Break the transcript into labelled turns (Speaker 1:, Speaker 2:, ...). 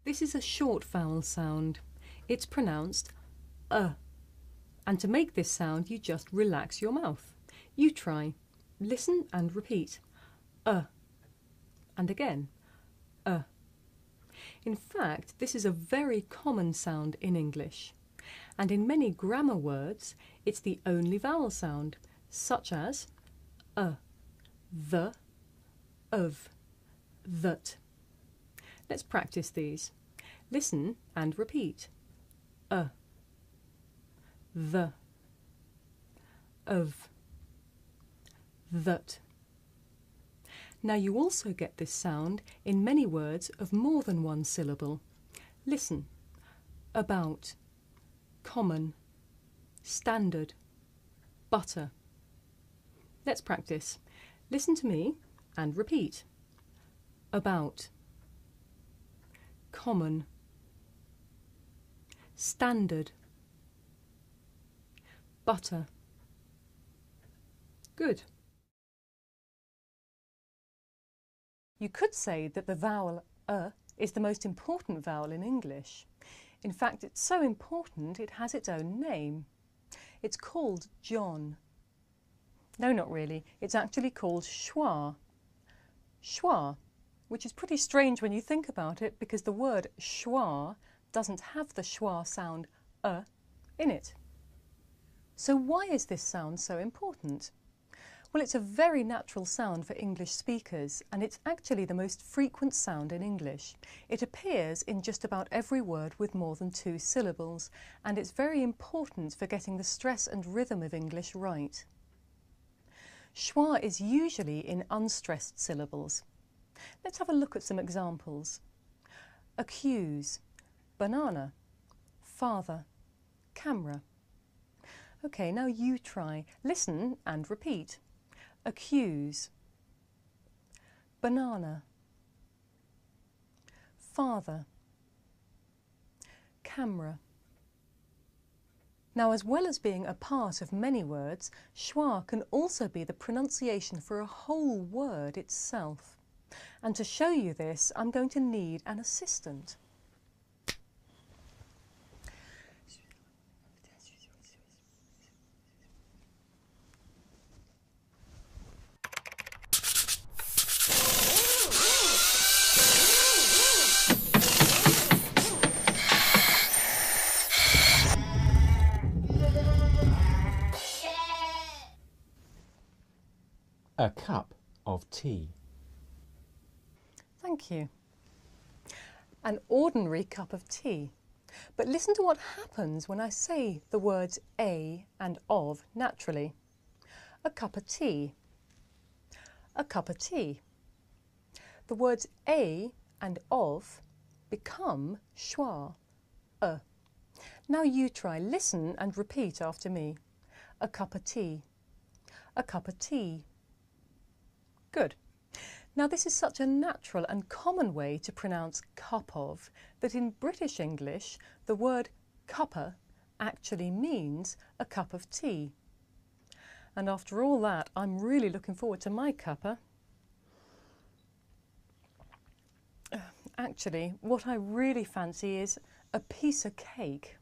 Speaker 1: This is a short vowel sound. It's pronounced and to make this sound you just relax your mouth. You try. Listen and repeat. And again. In fact, this is a very common sound in English, and in many grammar words it's the only vowel sound, such as the, of, that. Let's practice these. Listen and repeat. The, of, that. Now you also get this sound in many words of more than one syllable. Listen. About, common, standard, butter. Let's practice. Listen to me and repeat. About, common, standard, butter. Good. You could say that the vowel is the most important vowel in English. In fact, it's so important it has its own name. It's called John. No, not really. It's actually called schwa. Schwa, which is pretty strange when you think about it because the word schwa doesn't have the schwa sound in it. So why is this sound so important? Well, it's a very natural sound for English speakers, and it's actually the most frequent sound in English. It appears in just about every word with more than 2 syllables, and it's very important for getting the stress and rhythm of English right. Schwa is usually in unstressed syllables. Let's have a look at some examples. Accuse, banana, father, camera. Okay, now you try. Listen and repeat. Accuse, banana, father, camera. Now, as well as being a part of many words, schwa can also be the pronunciation for a whole word itself. And to show you this, I'm going to need an assistant.
Speaker 2: A cup of tea.
Speaker 1: Thank you. An ordinary cup of tea. But listen to what happens when I say the words a and of naturally. A cup of tea. A cup of tea. The words a and of become schwa, Now you try. Listen and repeat after me. A cup of tea. A cup of tea. Good. Now this is such a natural and common way to pronounce cup of that in British English the word cuppa actually means a cup of tea. And after all that, I'm really looking forward to my cuppa. Actually, what I really fancy is a piece of cake.